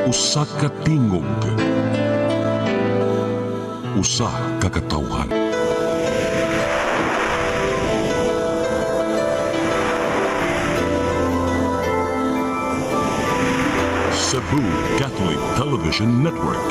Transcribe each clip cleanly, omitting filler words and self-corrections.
Usa ka tingog, usa ka katawhan. Cebu Catholic Television Network.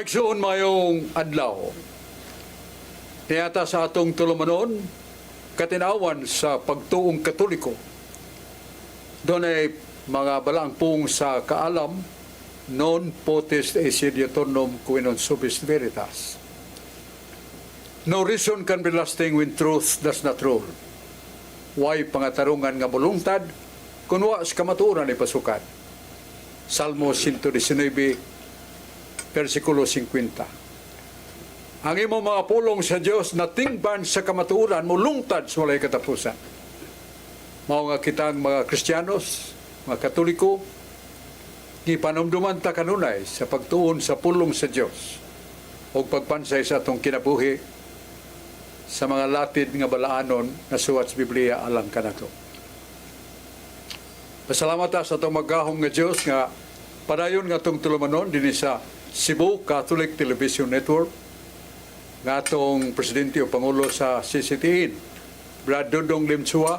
Maigsoon mayong adlaw. Tiyata sa atong tulumanon, katinawan sa pagtuong Katoliko. Doon ay mga balaangpong sa kaalam, non potest aesidiatonum qui non subis veritas. No reason can be lasting when truth does not rule. Why pangatarungan nga bulungtad, kunwa sa kamaturan ay pasukan. Salmo 119, versikulo 50. Ang imo mga pulong sa Dios na tingban sa kamatuoran mo lungtad sa walay katapusan. Mao nga kitang mga Kristiyanos, mga Katoliko, gipanumduman ta kanunay sa pagtuon sa pulong sa Dios o pagpansay sa atong kinabuhi sa mga latid nga balaanon na suwat sa Biblia alang kanato. Pasalamat ta sa atong maggahom nga Dios nga padayon nga atong tulumanon dinhi sa Cebu Catholic Television Network, nga atong Presidente o Pangulo sa CCTN, Brad Dodong Limsua,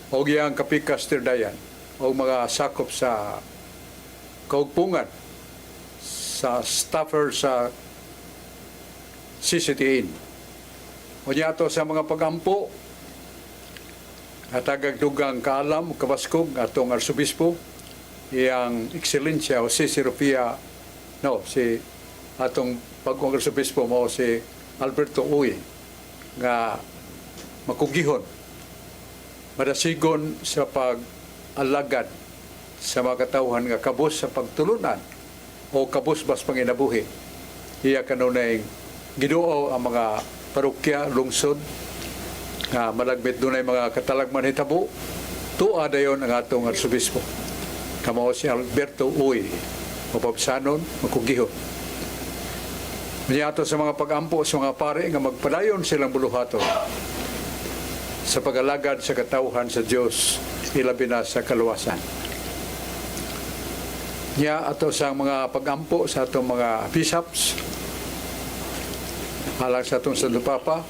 o giyang Kapikas Tirdayan, o mga sakop sa kaugpungan, sa staffer sa CCTN. O niya ito sa mga pagampo, at agagdugang kaalam, kabaskog, atong Arsobispo, iyang Excelensya o si Sofia si atong pagkong Arsobispo mo si Alberto Uy nga makugihon madasigon sa pag-alagad sa mga katawhan nga kabus sa pagtulunan o kabus bas panginabuhi. Iya kanunay Ginoo ang mga parokya lungsod nga malagbit dunay mga katalagman hitabo tuwa dayon ang atong Arsobispo kamo si Alberto Uy mapabsanon, makugihon. Maniato sa mga pag-ampo sa mga pare nga magpadayon silang buluhaton sa pag-alagad sa katawhan sa Dios ilabi na sa kaluwasan. Niya ato sa mga pag-ampo sa atong mga bishops halang sa atong Santo Papa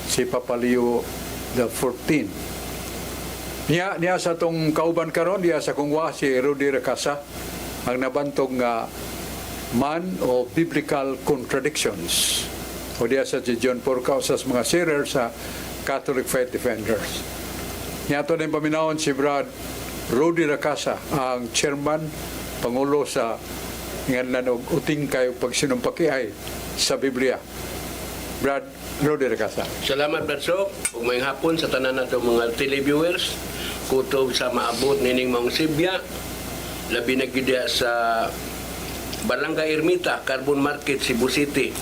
si Papa Leo the 14. Niya sa atong kauban karon diya sa kungwa si Rudy Recasa ang nabantog nga man o biblical contradictions o diya sa si John Porcao sa mga sharer sa Catholic Faith Defenders. Niyato na yung paminahon si Brad Rudy Recasa, ang chairman, pangulo sa ngalan og uting kayo pagsinumpakiay sa Biblia. Brad Rudy Recasa. Salamat Brad ug may hapon sa tanan nato mga televiewers kutob sa maabot nining mga Sibya labi na gid sa Barangay Ermita, Carbon Market, Cebu City.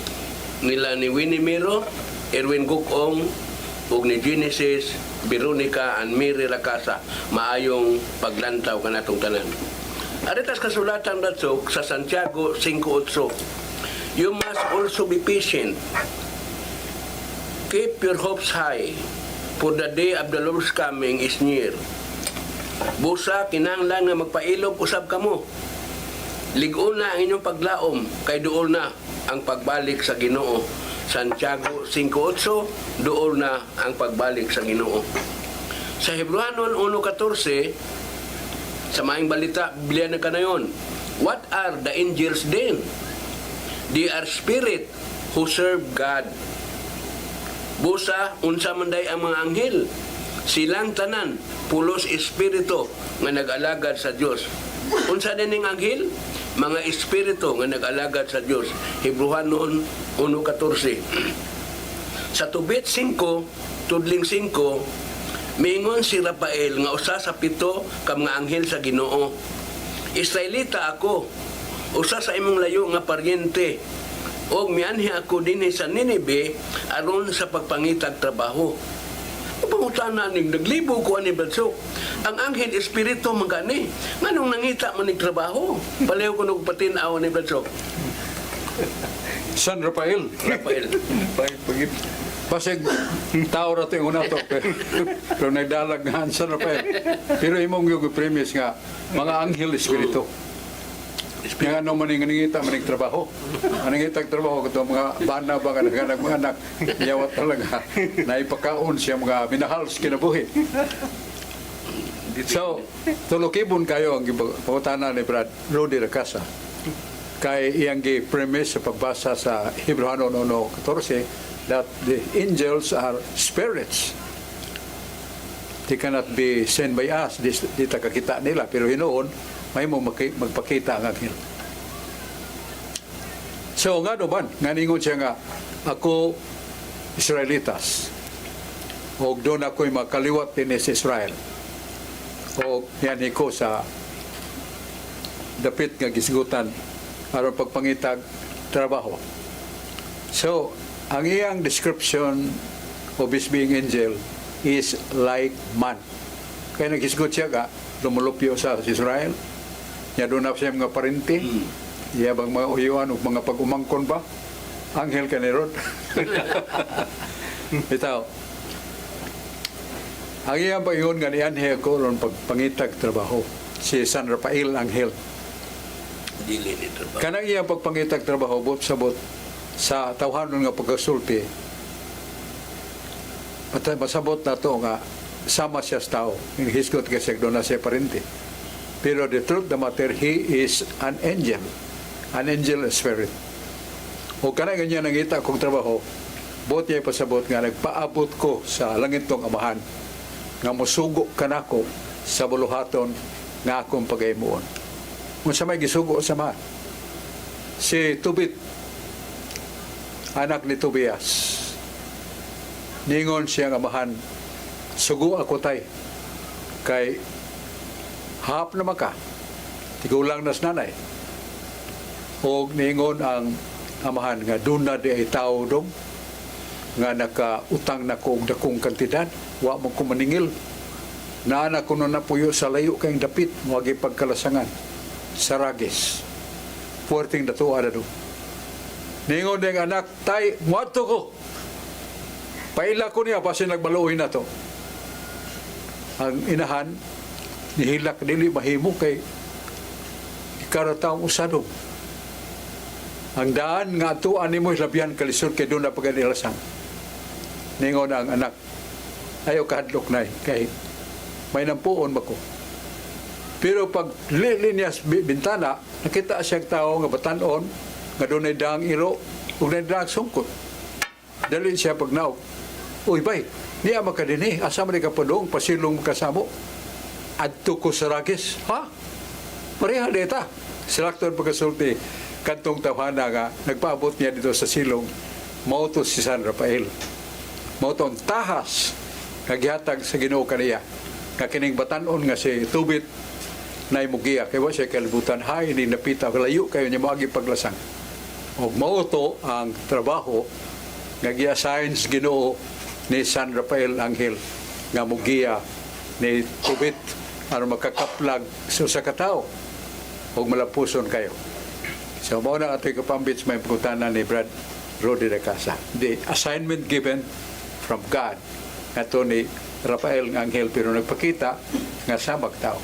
Nila ni Winnie Miro, Erwin Gukong, ug ni Genesis, Veronica, and Mary Lacasa. Maayong paglantaw kanatong tanan. Aritas kasulatan Bradsok sa Santiago 5:8. You must also be patient. Keep your hopes high, for the day of the Lord's coming is near. Busa kinahanglan nga magpailog usab kamo. Lig-on na ang inyong paglaom kay duol na ang pagbalik sa Ginoo Santiago 5:8, doon na ang pagbalik sa Ginoo. Sa Hebrehanon 1:14, sa maing balita, Biblia na kanayon, what are the angels then? They are spirit who serve God. Busa, unsa man day ang mga anghel? Silang tanan, pulos espiritu nga nag-alagad sa Dios. Unsa din ning anghel? Mga espiritu nga nag-alagad sa Dios. Hebrehanon 1:14. Sa tubit 5, tudling 5, miingon si Rafael nga usa sa 7 ka mga anghel sa Ginoo. Israelita ako, usa sa imong layo nga paryente, o mianhi ako dinhi sa Ninibe aron sa pagpangitag trabaho. Pangutana ning naglibo ko ani Badsok. Ang anghel espiritu magani. Nganong nangita man ning trabaho? Paleho ko nung patinaw ni Badsok. San Rafael. Rafael. Pasig tao ra to yung una to. Pero nagdalag nga ang San Rafael. Pero imong yung premise nga, mga anghel espiritu. Nga ano man yung nangita man yung trabaho. Nangita ang trabaho ito mga bana ba nga naghanag mga anak. Yawat talaga. Naipakaon siya mga minahal sa kinabuhi. So, tulukibon kayo ang pangutana ni Brad Rudy Racasa. Kay iyang premise sa pagbasa sa Hebrehanon 1:14 that the angels are spirits. They cannot be sent by us. Di takakita nila. Pero hinoon, may mo magpakita ang anghel. So nga doon, nga ningon siya nga, ako Israelitas. O doon ako'y makaliwat din sa Israel. O yan ko sa dapit nga gisgutan aron pagpangitag trabaho. So, ang iyang description of his being angel is like man. Kaya naghisgot siya ka, lumulupyo sa Israel. Niya doon na siya mga parente. Iya bang mga uyuan o mga pag-umangkon ba? Anghel ka ni Rod. Bitaw. Ang iyang paingon nga ni Anghel ko ron pagpangitag trabaho. Si San Rafael Anghel. Dili ni trabaho. Kanang iyang pagpangitag trabaho, bot sabot sa tawhanon nga pagkasulti, masabot na to nga sama siya sa tao. Hisgot kasi doon na siya parente. Pero the truth the matter, he is an angel spirit. O kanang ganyan nangita kong trabaho, bot niya pasabot nga nagpaabot ko sa langit tong amahan nga musugo kanako sa buluhaton nga akong pagaymuon. Kung sa may gisugo sa mga si Tubit, anak ni Tobias, ningon siya nga amahan, sugo ako tay kay hap na maka tigulang nas nanay. O ningon ang amahan nga doon na di ay tao dong nga nakautang na ko og dakong kantidad, wa mo ko maningil. Naanak ko na puyo sa layo kayong dapit, wagi pagkalasangan sa ragis. Puwerting na to, do. Ningon ng anak, tay, muadto ko. Paila ko niya, kasi nagbaluoy na to. Ang inahan, nihilak dili mahimo kay ikarataong usadong. Ang daan nga tuan ni mo labihan kalisod kay doon na pagadilasang. Ningon ang anak, ayaw kahadlok na kay may nampuon ba ko. Pero pag lilinyas bintana, nakita siyang tao nga batanon, nga doon ay daang iro, ug na daang sungkot. Dali siya pag naog. Uy bay, niya makadini, asa man ka padong, pasilong kasamo. Adto ko sa ragis. Ha? Pareha dita. Silakton pagkasulti, kantong tawhana nga, nagpaabot niya dito sa silong, mauto si San Rafael. Mauto ang tahas, naghihatag sa Ginoo kaniya. Nga kining batanon nga si Tubit, na imugiya, kaya siya kalibutan, hay, hindi napita, layo kayo niya maagi paglasang. O mauto ang trabaho, nga gi-assign sa Ginoo ni San Rafael Anghel, nga mugiya ni Tubit, ano makakaplag sa katao, o malapuson kayo. So, mao na ato'y kapambits may pagkutanan ni Brad Rudy Racasa. The assignment given from God, ito ni Rafael Anghel, pero nagpakita nga sa magtao.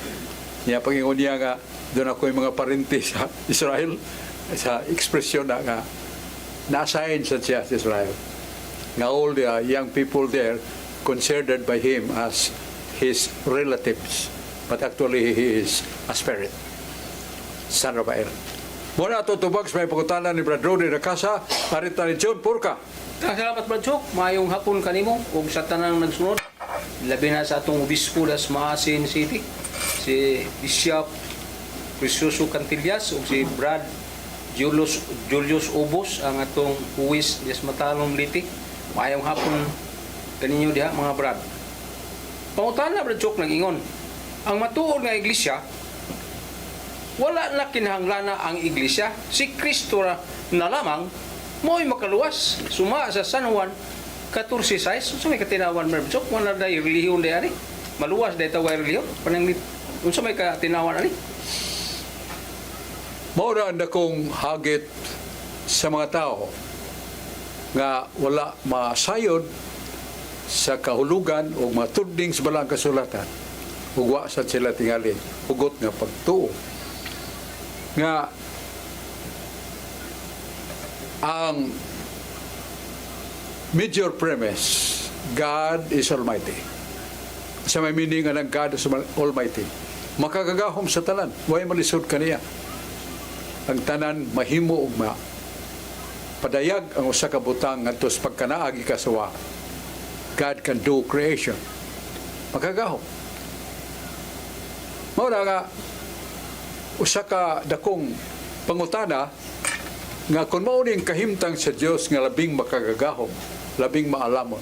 Niya pangingon niya nga, doon ako yung mga parente sa Israel, sa ekspresyon na nga, na-assign sa siya sa Israel. Nga all the young people there considered by him as his relatives. But actually, he is a spirit. Son of Aaron. Muna ito tubag sa may pagkutanan ni Brad Rudy Rakasa, arita ni John Purka. Salamat Brad Chok, maayong hapon kanimo ug sa tanang nagsunod. Labi na sa atong obispo das Maasin City, si Bishop Precioso Cantillas ug si Brad Julius Obos ang atong huwis des Matalom Liti. Maayong hapon kaninyo diha mga brad. Pangutana Brad Chok nag-ingon, ang matuod nga iglesia wala na kinahanglan ang iglesia, si Kristo na lamang mo'y makaluwas. Suma sa San Juan 14:6, unsa may katinawan Brad Chok, wala day relihiyon day ani. Maluwas day taway relihiyon. Panang unsa may katinawan ani? Maura na kong hagit sa mga tao nga wala masayod sa kahulugan o matuding sa balang kasulatan ug wa sad sila tingali hugot nga pagtuo nga ang major premise, God is Almighty. Sa may meaning nga ng God is Almighty, makagagahom sa tanan, way malisod kaniya. Ang tanan mahimo ug padayag ang usa ka butang ngadto sa pagkanaagi kasawa. God can do creation. Makagahom. Mao nga usa ka dakong pangutana nga kung mao ning kahimtang sa Dios nga labing makagagahom, labing maalamon,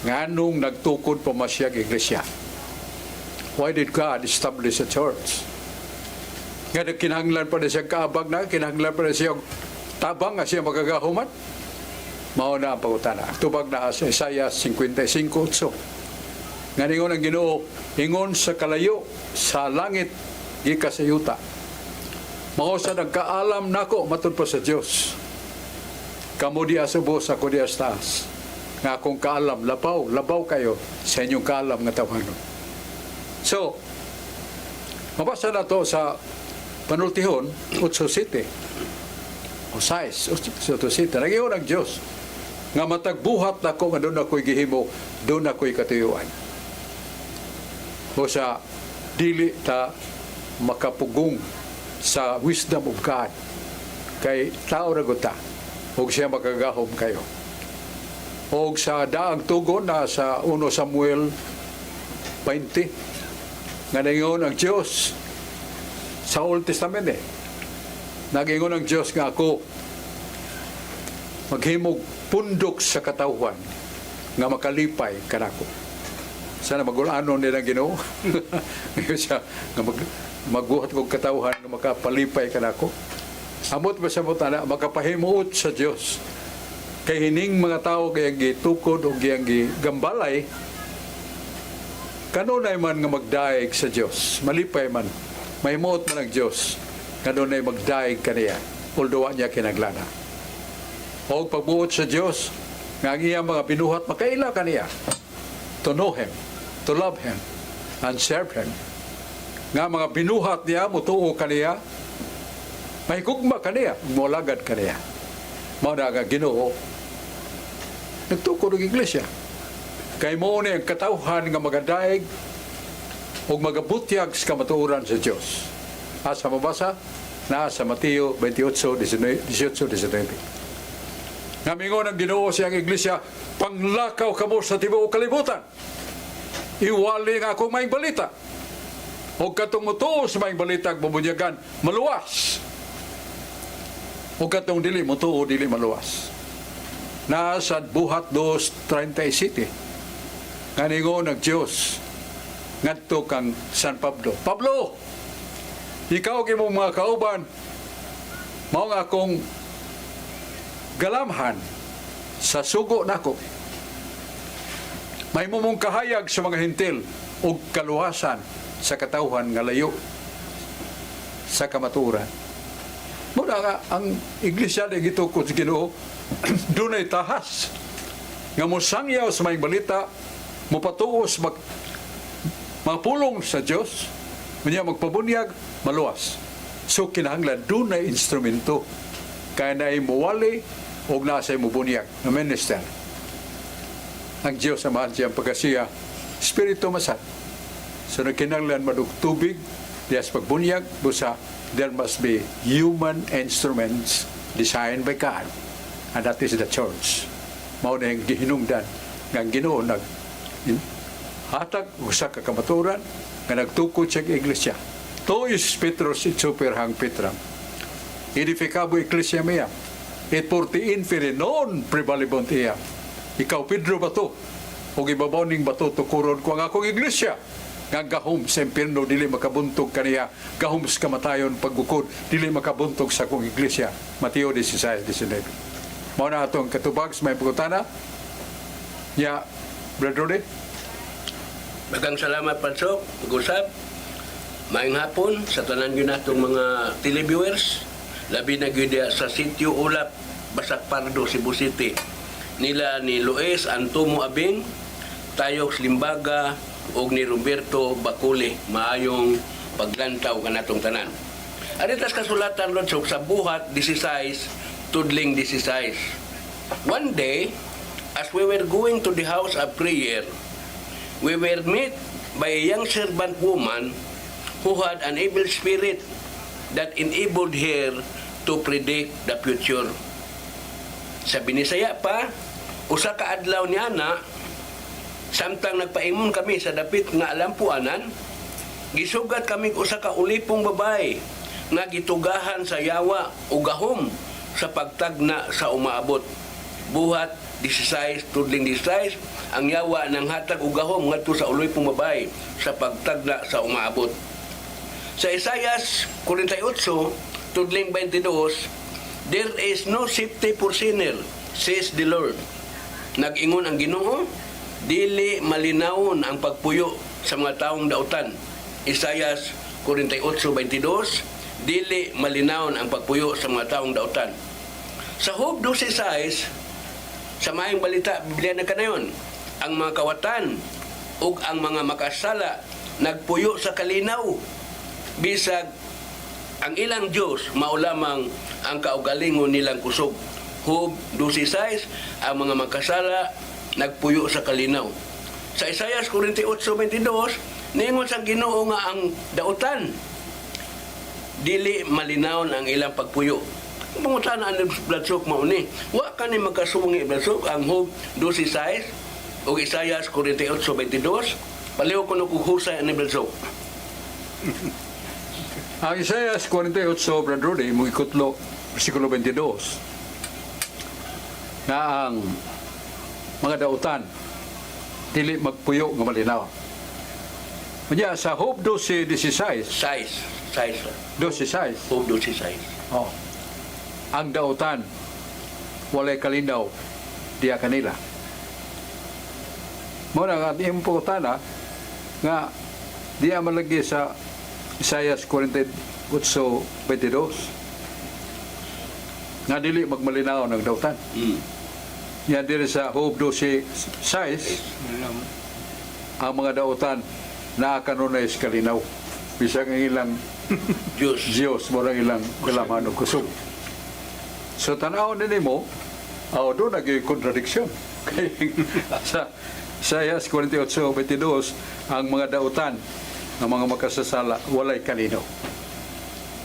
nganong nagtukod pa masiyag iglesia? Why did God establish a church? Nga kinahanglan pa na siya kaabag na, kinahanglan pa na siya tabang nga siya magagahuman? Mao na ang pangutana. Tubag na sa Isaiah 55:8. Nga ningon ang Ginoo, ingon sa kalayo, sa langit, gika sa yuta. Mao sa nagkaalam nako matud pa sa Dios. Kamo di asubos ako di taas. Nga akong kaalam, labaw kayo sa inyong kaalam nga tawhanon. So, mabasa na to sa panultihon, 8:7. O 6:7. Nag-iyon ang Diyos. Nga matagbuhat na ko nga doon ako'y gihimo, doon ako'y katuyuan. O sa dili ta makapugong sa wisdom of God kay tao ra gud ta ug siya makagahom kayo. O sa daang tugon na sa 1 Samuel 20 nga ningon ang Diyos sa Old Testament nagingon ang Diyos nga ako maghimog pundok sa katawhan nga makalipay kanako. Sana magulanon nila Ginoo. Ngayon siya nga magbuhat kong katawhan nga makapalipay kanako. Amot ba sa mutana makapahimuot sa Dios. Kay hining mga tao kayang gitukod o kayang gigambalay kanunay man nga magdaig sa Dios. Malipay man. Mahimuot man ang Dios. Kanunay magdaig kaniya. Ulduwa niya kinaglana. O pagbuot sa Dios nga ang iyang mga binuhat makaila kaniya. To know Him, to love Him, and serve Him. Nga mga binuhat niya, mutuo kaniya, may kugma kaniya, mulagad kaniya. Mao na nga Ginoo, nagtukod ng iglesia. Kay mo ni ang katawhan nga magadaig o magabutyag sa kamatuoran sa Diyos. Asa mabasa? Na sa Mateo 28:18-19. Namingon ang Ginoo siyang iglesia, panglakaw kamo sa tibuok kalibutan. Iwali nga akong maing balita. O katong mutuo sa maing balita bubunyagan, maluwas. O katong dili mutuo, dili maluwas. Nasa buhat 2:37. Nga ningon ang Diyos, ngadto kang San Pablo. Pablo, ikaw kimong mga kauban, mao nga akong galamhan sa sugo nako. May mumong kahayag sa mga hintil o kaluwasan sa katawhan nga layo sa kamaturan. Muna nga, ang iglesia na gitukod sa Ginoo, dunay tahas nga musangyaw sa may balita, mupatuos mapulong sa Dios, niya magpabunyag, maluwas. So kinahanglan dunay instrumento kaya na muwali o nasa mo bunyag na minister. Ang Diyos sa mahal siyang pagkasiya, Espiritu Masat. So nagkinanglan madug tubig, diyas pagbunyag, busa, there must be human instruments designed by God. And that is the church. Mao na yung gihinungdan ng Ginoo nag hatag usa ka kamaturan nga nagtukod sa iglesia. To is Petros it superhang Petram. Edificabo iglesia mea. Et porti inferi non prevalibont ia. Ikaw Pedro ba to? O ibabaw ning bato tukuron ko ang akong iglesia. Nga gahom sa impierno dili makabuntog kaniya. Gahom sa kamatayon pagbukod dili makabuntog sa akong iglesia. Mateo 16:19. Mao na atong katubag sa may pagutana. Ya, Brother Rudy. Magang salamat Pansok, pag-usap. Maayong hapon sa tanan yun natong mga televiewers. Labi na gyud sa Sitio Ulap, Basak Pardo, Cebu City. Nila ni Luis Antomo Abing, Tayox Limbaga, ug ni Roberto Bacule. Maayong paglantaw kanatong tanan. Aritas kasulatan ron sa buhat 16, tudling 16. One day, as we were going to the house of prayer, we were met by a young servant woman who had an evil spirit that enabled her to predict the future. Sa Binisaya pa, usa ka adlaw niya na, samtang nagpaimon kami sa dapit nga alampuanan, gisugat kami usa ka ulipong babae nga gitugahan sa yawa o gahom sa pagtagna sa umaabot. Buhat 16, tudling 16, ang yawa ng hatag ugahom ngadto sa uloy pong babae sa pagtagna sa umaabot. Sa Isaias 48, tudling 22, there is no safety for sinner, says the Lord. Nag-ingon ang Ginoo, dili malinawon ang pagpuyo sa mga taong dautan. Isaias 48:22, dili malinawon ang pagpuyo sa mga taong dautan. Sa Job 12:6, sa maayong balita, Biblia na kanayon, ang mga kawatan ug ang mga makasala nagpuyo sa kalinaw. Bisag ang ilang Diyos maulamang ang kaugalingon nilang kusog. Job 12:6, ang mga makasala nagpuyo sa kalinaw. Sa Isaias 48:22, niingon sa Ginoo nga ang dautan dili malinawon ang ilang pagpuyo. Pangutana ang Bladsok mauni. Wa ka ni magkasungi Bladsok ang Job 12:6 o Isaias 48:22. Paliw ko no kuhusay ang Bladsok. Ang Isaias 48, Brother Rudy, mo ikutlo, versikulo 22, na ang mga dautan dili magpuyo nga malinaw. Kanya sa Job 12:16, Size. 12:16, Job 12:6. oh, ang dautan walay kalinaw diya kanila. Muna nga atong pagkutana nga diya malagi sa Isaias 48:22 nga dili magmalinaw ng dautan. Yan diri sa Job 12:6, ang mga dautan naa kanunay sa kalinaw. Bisag ang ilang Diyos mo lang ilang kalaman o kusog. So tanaw din mo, doon nag-contradiction. Sa Isaias 48:22, ang mga dautan ng mga makasasala walay kalinaw.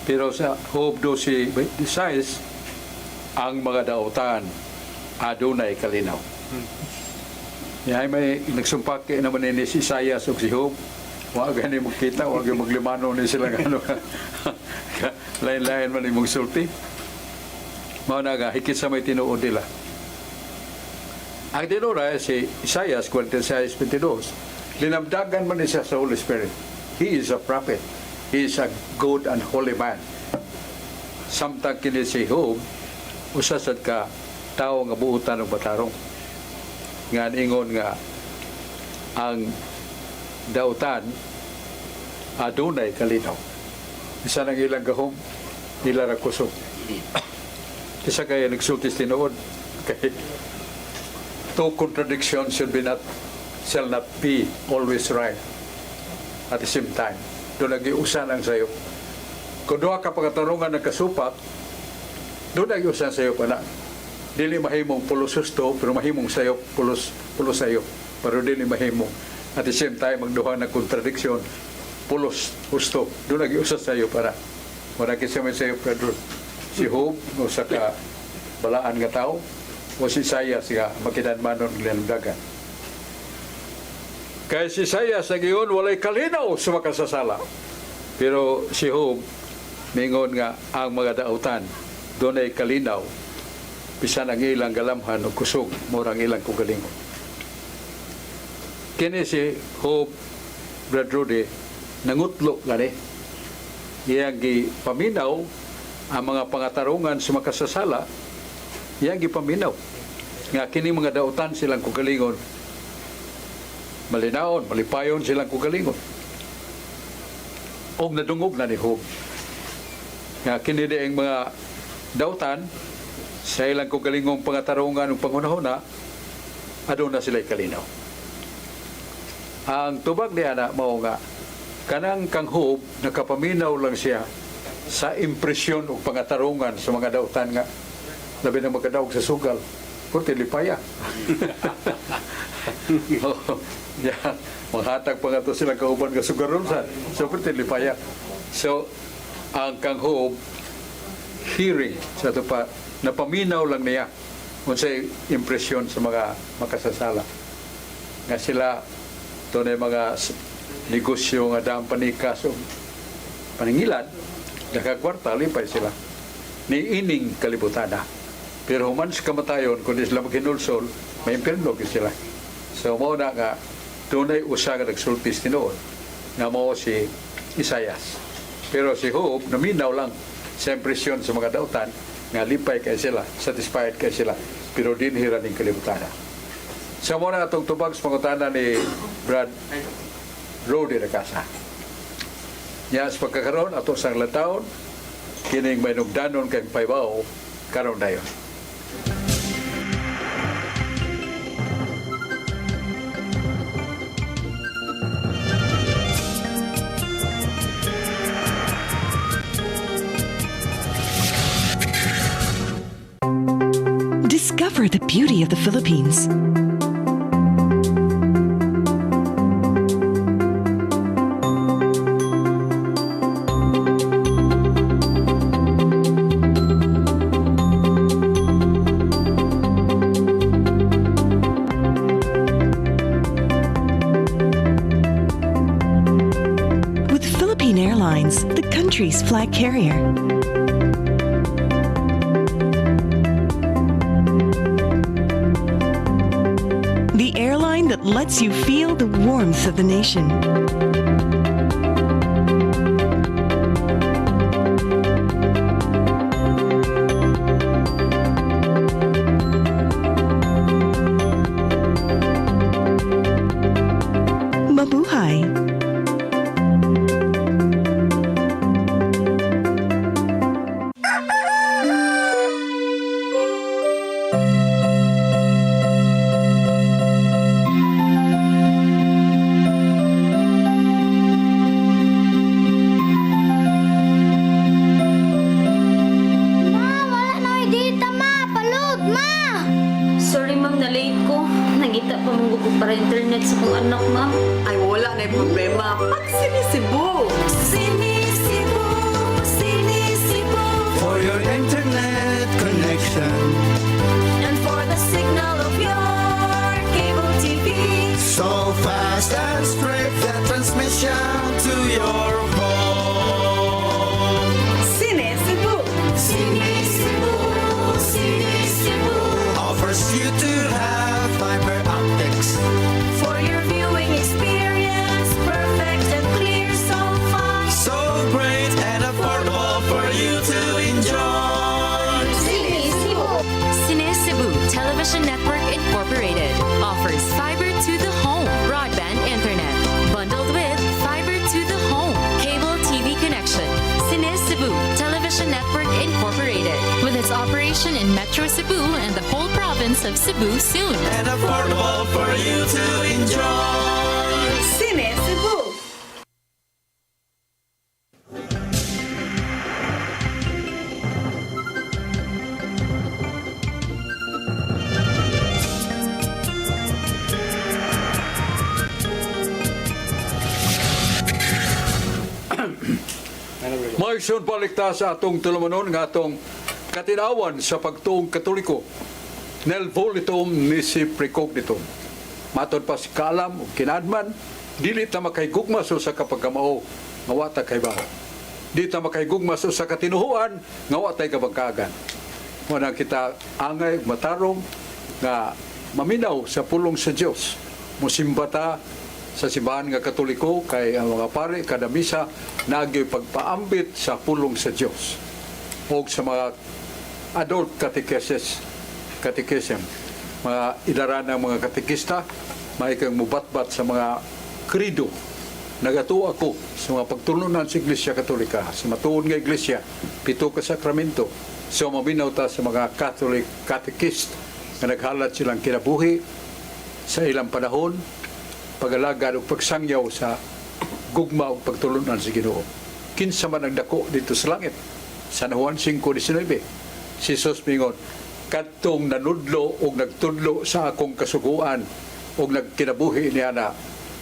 Pero sa Job 12:16, ang mga dautan adunay kalinaw. Yan may nagsumpak naman ni si Isaias o si Job. Huwag gani magkita, huwag yung maglimano ni sila ano. Lain-lain man yung sulti. Maunaga, hikit sa may tinuod nila. Ang tinura si Isaias 46:22, linamdagan man siya sa Holy Spirit. He is a prophet. He is a good and holy man. Samtang kini si Job, usasad ka tao nga buutan ng batarong. Nga ingon nga ang dautan adunay kalinaw. Isa ng ilang gahom nila ra kusog. Kisa kaya nagsultis tinuod kay two contradictions shall not be always right at the same time. Doon nag-iusan ang sayo. Kung doon ka pagkatarungan ng kasupak, doon nag-iusan sayo pa na. dili mahimong pulos husto, pero mahimong sayo, pulos sayo. Pero dili mahimong. At the same time, magduha ng kontradiksyon, pulos husto. Doon lagi usas sayo para kisame sayo, Pedro. Si Job, o sa ka balaan nga tao, o si Isaias nga makidanmanon ng dagat. Kaya si Isaias sa giyon walay kalinaw sa makasasala. Pero si Job mingon nga ang mga dautan doon ay kalinaw bisan ang ilang galamhan o kusog murang ilang kugalingon. Kini si Job, Brad Rudy, nangutlo gani. Iyang gipaminaw ang mga pangatarungan sa makasasala, iyang gipaminaw. Nga kini mga dautan silang kugalingon, malinaon, malipayon silang kugalingon. Og nadungog na ni Job. Nga kini ang mga dautan sa ilang kugalingong pangatarungan ng pangunahuna, aduna sila'y kalinaw. Ang tubag ni ana mao nga kanang kang Job nakapaminaw lang siya sa impresyon o pangatarungan sa mga dautan nga labi na magkadaog sa sugal puti lipaya. Yan, manghatag pa nga to silang kauban nga sugaron sa so puti lipaya. So ang kang Job hearing sa ito pa napaminaw lang niya kung sa impresyon sa mga makasasala nga sila ito na mga negosyo nga daang panikas o paningilan, nakakwarta, lipay sila. Ni ining kalibutan na. Pero human sa kamatayon, kung di sila maghinulsol, may impirno sila. So, mauna nga, tunay usa nga nagsultis tinoon, nga mo si Isaias. Pero si Job, naminaw lang sa impresyon sa mga dautan, nga lipay kay sila, satisfied kay sila, pero din hiraning kalibutan na. So, muna itong tubag sa pangutana ni Brad Rudy na kasa. Yan sa pagkakaroon, ato sang lataon, kining may nugdanon kay paybaw, karon dayon. Discover the beauty of the Philippines. With Philippine Airlines, the country's flag carrier. The airline that lets you feel the warmth of the nation. Mabuhay! Wala na dita, ma. Palud, ma. Sorry ma'am, na-late ko. Nagita pa mong gugo para internet sa kong anak, ma'am. Ay, wala na yung problema. Pag sinisibo. Sinisibo, sinisibo. For your internet connection, And for the signal of your cable TV. so fast and straight, the transmission to your home. Sinisibo. Sinisibo, sinisibo. Offers you to have fiber optics. For your viewing experience, perfect and clear, so fine. So great and affordable for you to enjoy. Sinisibo. Sinisibu Television Network Incorporated offers fiber to the home broadband internet bundled with fiber to the home cable TV connection. Sinisibu Television Network Incorporated with its operation in Metro Cebu and the whole province of Cebu soon. And affordable for you to enjoy. Sinisibo. Maigsoon palikta sa atong tulumanon nga atong katinawan sa pagtuong Katoliko. Nel volitum nisi precognitum. Matod pa si Kalam o Kinadman, dili ta makaygugma so sa kapagkamao nga wa ta kay baho. Di ta makaygugma so sa katinuhuan nga wa tay kabangkagan. Muna kita angay matarong nga maminaw sa pulong sa Dios. Musimba ta sa simbahan nga Katoliko kay ang mga pare kada misa nagyoy pagpaambit sa pulong sa Dios. O sa mga adult catechism, mga idaran ng mga katekista, may kang mubatbat sa mga krido. Nagato ako sa mga pagtulunan sa Iglesia Katolika, sa matuon nga Iglesia, 7 ka sakramento. So maminaw ta sa mga Catholic catechist na naghalat silang kinabuhi sa ilang panahon, pagalagad o pagsangyaw sa gugma o pagtulunan sa Ginoo. Kinsa man ang dako dito sa langit. San Juan 5:19. Si Jesus mingon, kadtong nanudlo o nagtudlo sa akong kasuguan o nagkinabuhi niya na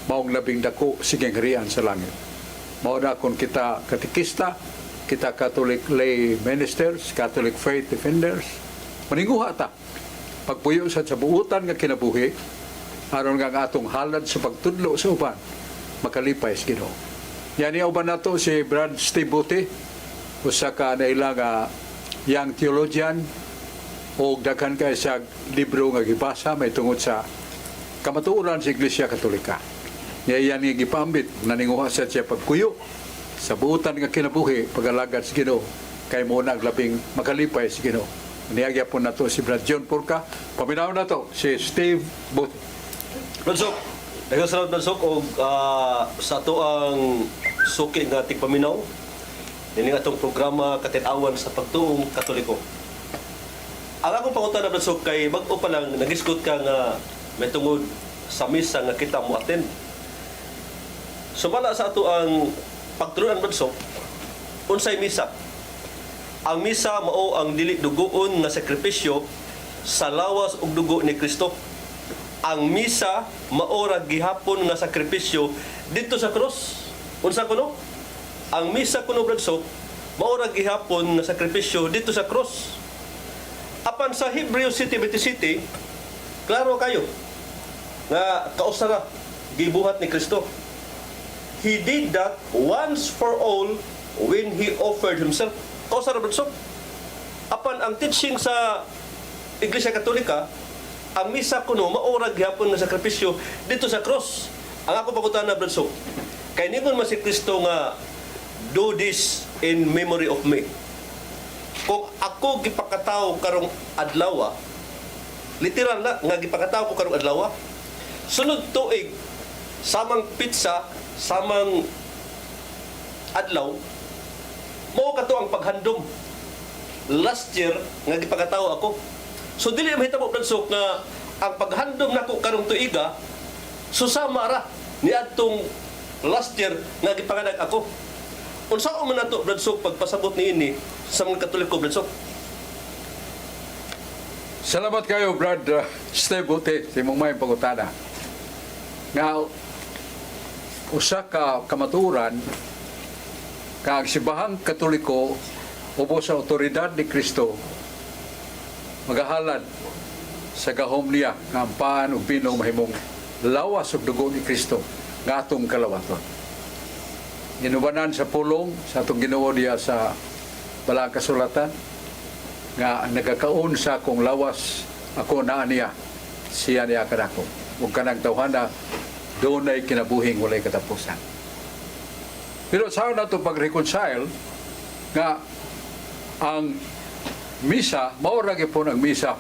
maong labing dako siging harian sa langit. Mao na kung kita katekista, kita Catholic lay ministers, Catholic faith defenders, maninguha ta. Pagpuyo sa buutan nga kinabuhi, aron nga atong halad sa pagtudlo sa uban, makalipay sa Ginoo. Yan niya uban nato si Brad Stibuti, usa ka naila nga young theologian, o daghan kay sa libro nga gibasa may tungod sa kamatuoran sa Iglesia Katolika. Niya yan niya gipambit, naninguha sa siya pagkuyo sa buutan nga kinabuhi, pagalagad sa Ginoo, kay muna labing makalipay sa Ginoo. Niyagya po na to si Brad John Purka, paminaw na to si Steve Buti. Bransok, daghang salamat Bransok og sa ato ang suki nga tigpaminaw dining atong programa Katinawan sa Pagtuong Katoliko. Ang akong pangutana Bransok kay bag-o pa lang nagisgot ka nga may tungod sa misa nga kita mo attend. Sumala sa ato ang pagtulunan Bransok, unsay misa? Ang misa mao ang dili dugoon nga sakripisyo sa lawas ug dugo ni Kristo. Ang misa maora gihapon nga sakripisyo dito sa cross. Unsa kuno? Ang misa kuno Bransok maora gihapon nga sakripisyo dito sa cross. Apan sa Hebrews 7:27, klaro kayo nga kausara gibuhat ni Kristo. He did that once for all when He offered Himself. Kausara Bransok. Apan ang teaching sa Iglesia Katolika, ang misa kuno maora gihapon nga sakripisyo dito sa cross. Ang ako pangutana Bransok, kay ningon man si Kristo nga do this in memory of me. Kung ako gipakataw karong adlaw, literal na nga gipakataw ko karong adlaw, sunod tuig samang pizza, samang adlaw, mao kato ang paghandom. Last year nga gipakataw ako. So dili mahitabo Bransok nga ang paghandom nako karong tuiga susama ra niadtong last year nga gipanganak ako. Unsa man nato Bransok pagpasabot niini sa mga Katoliko Bransok? Salamat kayo Brad Steve Buti sa imong may pangutana. Nga usa ka kamaturan kag sibahang Katoliko ubos sa otoridad ni Kristo magahalad sa gahom niya nga ampaan ug pinong mahimong lawas ug dugo ni Kristo nga atong kalawaton. Ginubanan sa pulong sa atong Ginoo diya sa Balang Kasulatan nga nagakaon sa akong lawas ako naa niya siya niya kadako ug kanang tawhana dunay kinabuhing walay katapusan. Pero sa nato pag-reconcile nga ang misa, maura gyapon ang misa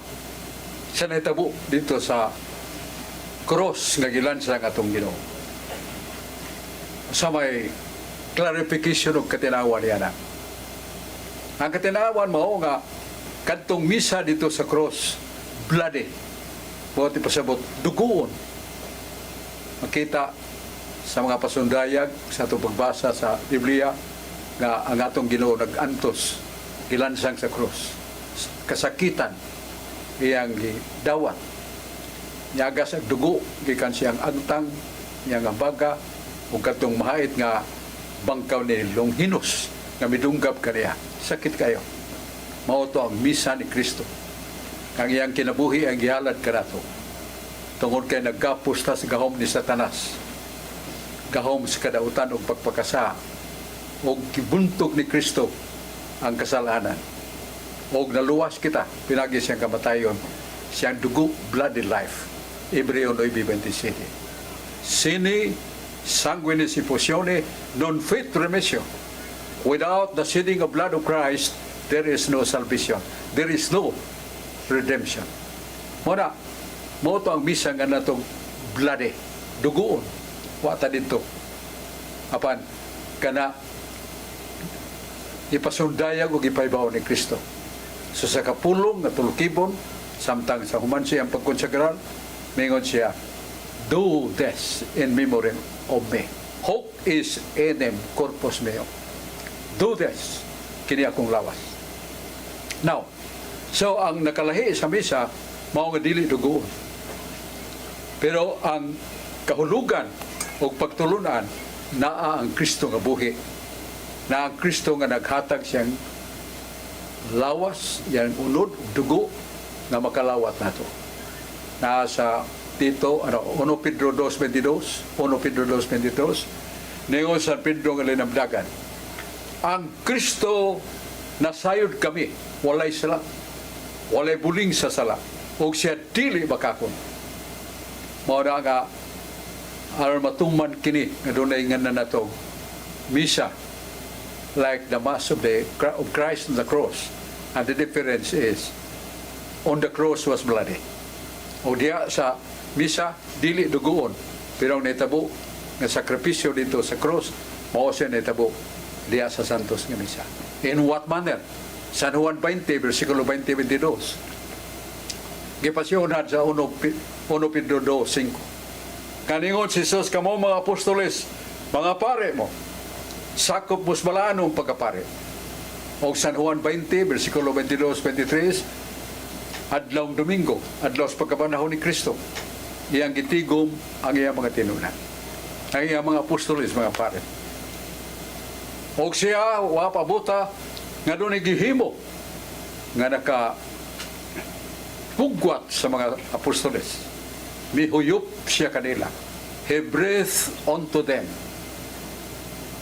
sa nahitabo dito sa cross nga gilansang atong Ginoo. Sa may clarification og katinawan niya na. Ang katinawan mao nga kadtong misa dito sa cross, bloody. Buti pasabot, dugoon. Makita sa mga pasundayag sa atong pagbasa sa Biblia nga ang atong Ginoo nag-antos gilansang sa cross. Kasakitan iyang gidawat. Nyagas ang dugo gikan siyang agtang iyang baga ug kadtong mahait nga bangkaw ni Longinos nga midunggab kaniya. Sakit kayo. Mao to ang misa ni Kristo. Ang iyang kinabuhi ang gihalad kanato. Tungod kay nagkapos ta sa gahom ni Satanas. Gahom sa kadautan o pagpakasa. O gibuntog ni Kristo ang kasalanan. O naluwas kita, pinagi siyang kamatayon, siyang dugo, bloody life. Hebreo 9:27. Sini sanguinis infusione non fit remission. Without the shedding of blood of Christ, there is no salvation. There is no redemption. Muna, mo to ang misa nga natong bloody, dugoon, wata dito. Apan, kana, ipasundayag o ipaibaw ni Kristo. So sa kapulong na tulukibon, samtang sa human siya ang pagkonsagral, mingon siya, do this in memory of me. Hoc is enem corpus meo. Do this, kini akong lawas. Now, so ang nakalahi sa misa, mao nga dili dugoon. Pero ang kahulugan o pagtulunan, naa ang Kristo nga buhi. Na ang Kristo nga naghatag siyang lawas, yang unod, dugo, na makalawat nato. Nasa dito, 1 Pedro 2:22, 1 Pedro 2:22, ningon San Pedro nga linamdagan, ang Kristo nasayod kami, walay sala, walay buling sa sala, o siya dili makakon. Mao na nga, aron matuman kini, nga dunay nga na nato, misa, like the Mass of Christ on the cross. And the difference is, on the cross was bloody. O diya sa misa, dili dugoon. Pero ang netabo, nga sakripisyo dito sa cross, mao siya netabo diya sa Santos nga misa. In what manner? San Juan 20, versikulo 20-22. Gipasyonan sa 1 Pedro 2:5. Kaningon si Jesus, kamo mga apostoles, mga pare mo, sakop mos balaan ang pagkapare. O San Juan 20, versikulo 22-23, adlawng Domingo, adlaw sa pagkapanahon ni Kristo, iyang gitigom ang iyang mga tinunan. Ang iyang mga apostoles, mga pare. O siya, wapabuta, nga doon gihimo, nga nakahugwat sa mga apostoles. Mihuyop siya kanila. He breathed unto them.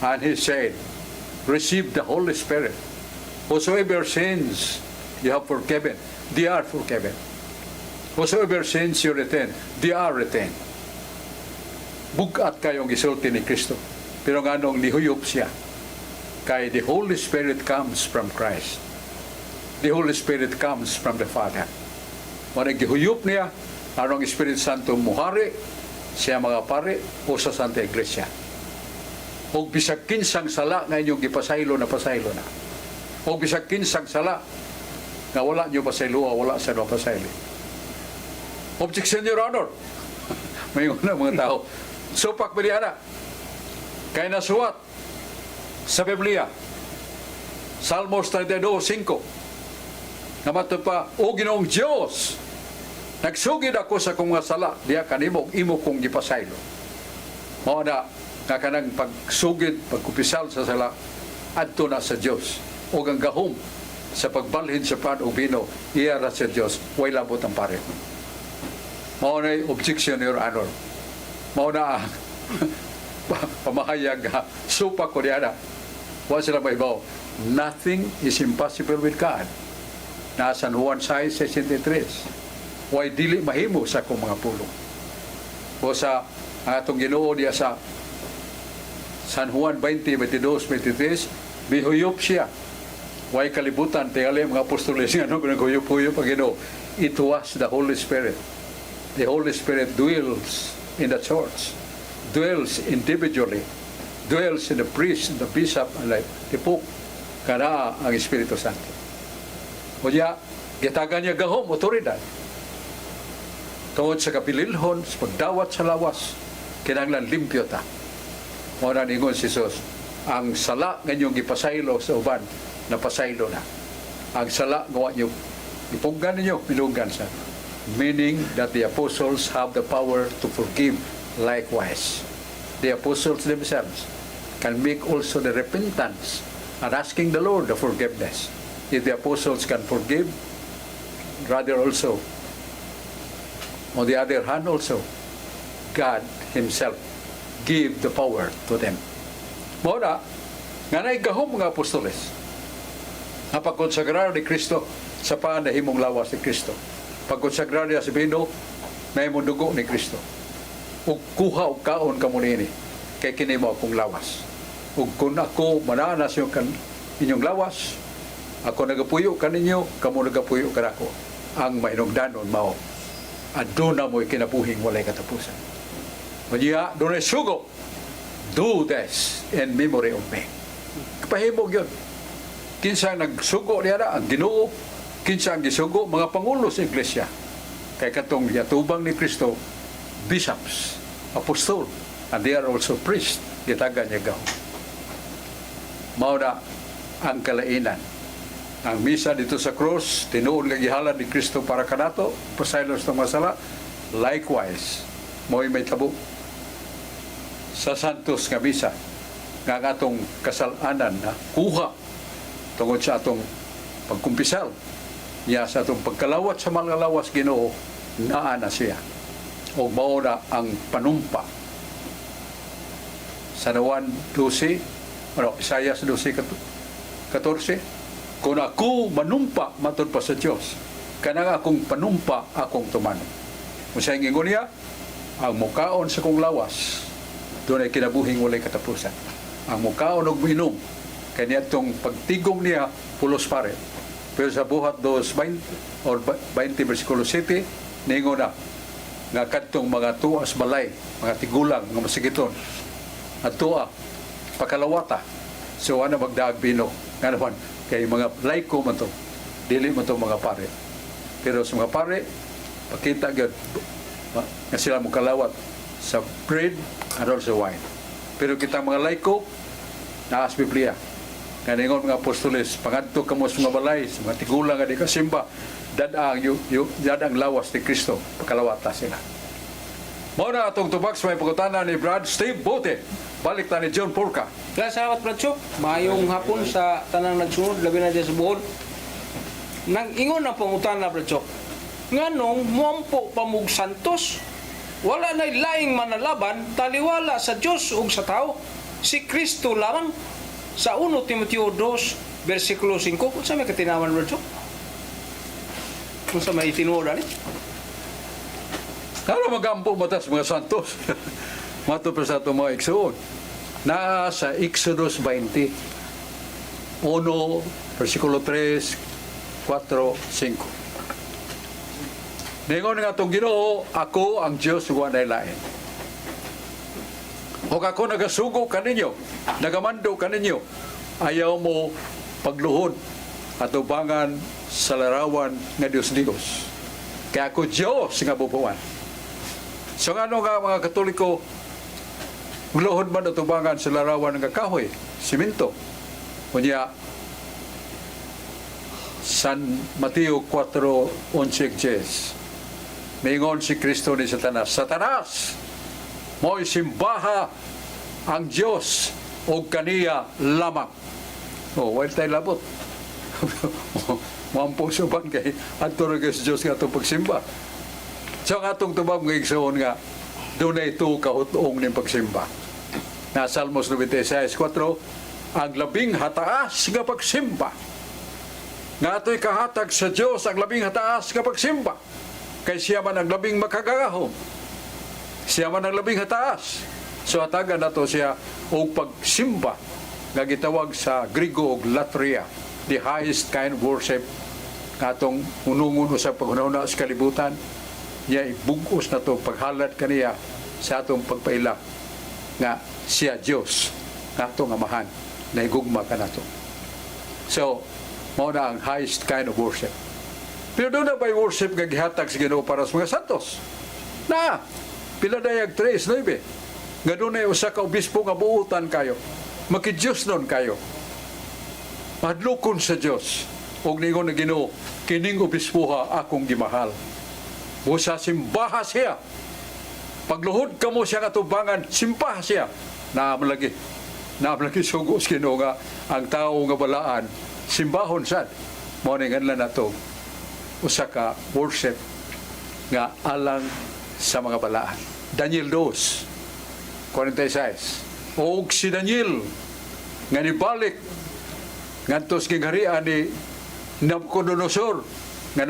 And he said, receive the Holy Spirit. Whosoever sins you have forgiven, they are forgiven. Whosoever sins you retain, they are retained. Bugat kayong isulti ni Kristo. Pero nga nung nihuyop siya, kay the Holy Spirit comes from Christ. The Holy Spirit comes from the Father. Kung nagihuyop niya, anong Espiritu Santo muhari, siya mga pare o sa Santa Iglesia. O bisag kinsang sala nga inyong gipasaylo na pasaylo na. O bisag kinsang sala nga wala nyo pasaylo o wala sa pasaylo. Objection, Your Honor. May una mga tao. Supak ba niya na? Kaya nasuwat sa Biblia, Salmos 32:5, namatod pa, o Ginoong Diyos, nagsugid ako sa kong mga sala, diya kanimong imo kong gipasaylo. Mao na, nga kanang pagsugid, pagkupisal sa sala, adto na sa Diyos. O ang gahom sa pagbalhin sa pan o bino, iyara sa Diyos, way labot ang pare. Mao na objection, Your Honor. Mao na pamahayag supa ko diya na. Wala sila maibaw. Nothing is impossible with God. Na San Juan 6:63. Way dili mahimo sa akong mga pulong. O sa ang atong Ginoo diya sa San Juan 20:22-23, bihuyop siya. Way kalibutan tingali mga apostoles nga no naghuyop-huyop ang Ginoo. It was the Holy Spirit. The Holy Spirit dwells in the church, dwells individually, dwells in the priest, the bishop, and the pope, kana ang Espiritu Santo. O diya, gitagan niya gahom, otoridad. Tungod sa kapililhon, sa pagdawat sa lawas, kinanglan limpyo ta. Muna ningon si Jesus, ang sala ngayong gipasaylo sa uban, napasaylo na. Ang sala gawa niyo, ipunggan ninyo, pilunggan sa. Meaning that the apostles have the power to forgive likewise. The apostles themselves can make also the repentance and asking the Lord the forgiveness. If the apostles can forgive, rather also, on the other hand also, God Himself give the power to them. Muna, nga naigahom mga apostoles, na pagkonsagrado ni Kristo sa paan na himong lawas ni Kristo. Pagkonsagrado niya sa bino, na himong dugo ni Kristo. Ug kuha og kaon kamo niini, kay kini mo akong lawas. Ug kung ako mananas yung inyong lawas, ako nagapuyo kaninyo, kamo nagapuyo kanako. Ang mainungdanon mao, aduna mo'y kinabuhing walay katapusan. Manya, doon ay sugo, do this in memory of me. Kapahimog yun. Kinsa ang nagsugo niya na, ang Ginoo, kinsa ang gisugo, mga pangulo sa iglesia. Kay katong yatubang ni Kristo, bishops, apostol, and they are also priests, gitaga niya gaw. Mao na ang kalainan. Ang misa dito sa cross, tinuon nga gihalan ni Kristo para kanato, pasaylos ng masala, likewise, mo'y may tabo sa santos nga misa, nga atong kasalanan na kuha tungod sa atong pagkumpisal niya sa atong pagkalawat sa mga lawas Ginoo, naa na siya. O mao na ang panumpa sa Juan 12, Isaias 12:14, kung ako manumpa matod pa sa Diyos, kanang akong panumpa akong tumanon. Kung sa ingon niya, ang mukaon sa kong lawas, doon ay kinabuhing walay katapusan. Ang mukaon og minom, kanya itong pagtigom niya, pulos pare. Pero sa buhat 2:20 or 20 versikulo 7, ningon na, nga kadtong mga tuas balay, mga tigulang, mga masigiton, at tua, pakalawata, so ano magdaag bino, nga naman, kay mga laiko man to, dili man to mga pare. Pero sa mga pare, pakita gyud nga sila mo kalawat sa bread and also wine. Pero kita mga laiko, naas Biblia. Nga ningon mga apostoles, pangadto kamo sa mga balay, sa mga tigulang nga di kasimba, dadang lawas ni Kristo, pakalawata sila. Mao na atong tubag sa may pagkutana ni Brad Steve Bote. Balik ta ni John Porca. Kaya salamat Brad Chok, maayong hapon sa tanang nagsunod, labi na dyan sa buhol. Nang ingon ang pangutan na Brad Chok, nganong muampo pamug santos, wala na'y laing manalaban, taliwala sa Diyos o sa tao, si Kristo lamang. Sa 1 Timoteo 2, versikulo 5, kung sa may katinaman Brad Chok? Kung sa may itinuod ali? Ano magampo matas mga santos? Mato pa sa itong mga igsoon. Na sa Exodus 20, 1, versikulo 3, 4, 5. Ningon nga itong Ginoo, ako ang Diyos wa na lain. O ako nagasugo kaninyo, nagamando kaninyo, ayaw mo pagluhod at ubangan sa larawan nga Diyos-Diyos. Kaya ako Diyos nga bubuan. So nga nga mga Katoliko, magluhod man at ubangan sa larawan nga kahoy, simento. Kunya, San Mateo 4:11, mingon si Kristo ni Satanas, Satanas, mo'y simbaha ang Diyos o kaniya lamang. While tayo labot. Mampo suban kay at turag sa Diyos nga itong pagsimba. So nga itong tubab ng igsoon nga, doon na ito kahutong ng pagsimba. Na Salmos 96:4, ang labing hataas nga pagsimba. Nga ito'y kahatag sa Diyos ang labing hataas nga pagsimba. Kay siya man ang labing makagahom. Siya man ang labing hataas. So hatagan na to siya o pagsimba nga gitawag sa Grigo og latria, the highest kind of worship nga itong unungun sa paghunahuna sa kalibutan. Niya ibugos na to paghalat kaniya sa atong pagpaila nga siya Diyos nga itong amahan na igugma ka na to. So, mao na ang highest kind of worship. Pero doon na ba'y worship nga gihatag sa Ginoo para sa mga santos? Na, pila dayag 3:9. Nga doon ay usa ka obispo nga buutan kayo. Makidiyos nun kayo. Madlukon sa Diyos. Og ningon na Ginoo, kining obispuha akong gimahal. Busa simbaha siya. Pagluhod ka mo siya katubangan, simbaha siya. Na malagi. naamlagi sugo sa Ginoo nga ang tao nga balaan simbahon sad mo ning adlan nato usa ka worship nga alang sa mga balaan. Daniel 2:46. Og si Daniel nga nibalik ngadto sa kingharian ni Nabucodonosor nga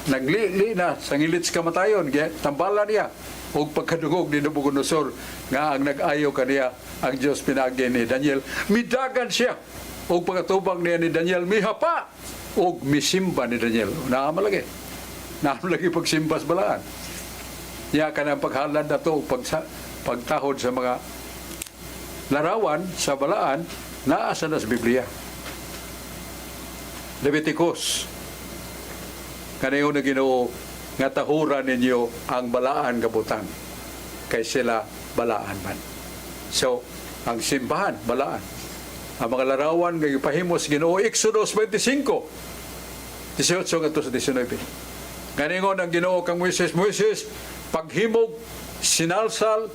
naglili na sa ngilit sa kamatayon tambalan niya og pagkadungog ni Nabucodonosor nga ang nag-ayo kaniya ang Dios pinagi ni Daniel, midagan siya og pagkatubang niya ni Daniel mihapa og misimba ni Daniel. Naamalagi pagsimba sa balaan. Niya kanang paghalad na to pagtahod sa mga larawan sa balaan naa sa Biblia. Leviticus kanayo na Ginoo nga tahuran ninyo ang balaan kabutang kay sila balaan man. So ang simbahan balaan, ang mga larawan nga ipahimos Ginoo. Exodus 25:18 ngadto sa 19. Kaningon ang Ginoo kang Moises, paghimog sinalsal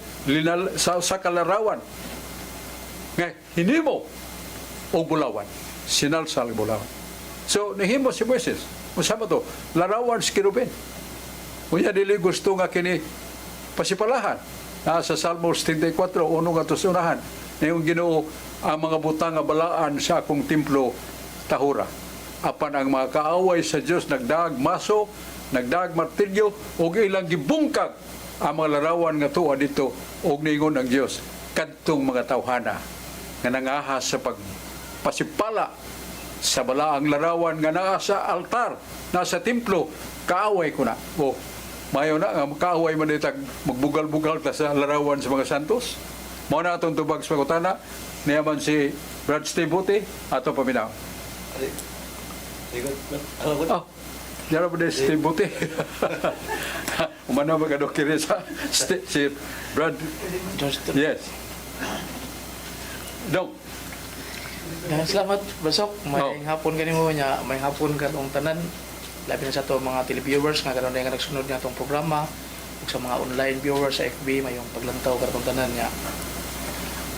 sa kalarawan nga hinimo og bulawan, sinalsal bulawan. So nihimo si Moises usama to larawan sa kirubin. Unya dili gusto nga kini pasipalahan. Sa Salmos 34 uno nga tusunahan nayong Ginoo ang mga butang nga balaan sa akong templo tahura. Apan ang mga kaaway sa Dios nagdag maso, nagdag martilyo ug ilang gibungkag ang mga larawan nga tuwa dito ug ningon ang Dios kadtong mga tawhana nga nangahas sa pagpasipala sa balaang larawan nga naa sa altar, nasa templo, kaaway ko na. O, mayo na nga kaaway man itag magbugal-bugal ta sa larawan sa mga santos. Mao na atong tubag sa pagutana niyaman si Brad Steve Buti ato paminaw. Oh, Diyan po din Steve Buti. Umano magkadokire sa si Brad. Yes. Dok. Salamat Basok. May hapon kanimo nya, may hapon kanong tanan. Labi na sa to mga televiewers nga karon nga nagsunod nga tong programa ug sa mga online viewers sa FB mayong paglantaw katong tanan nya.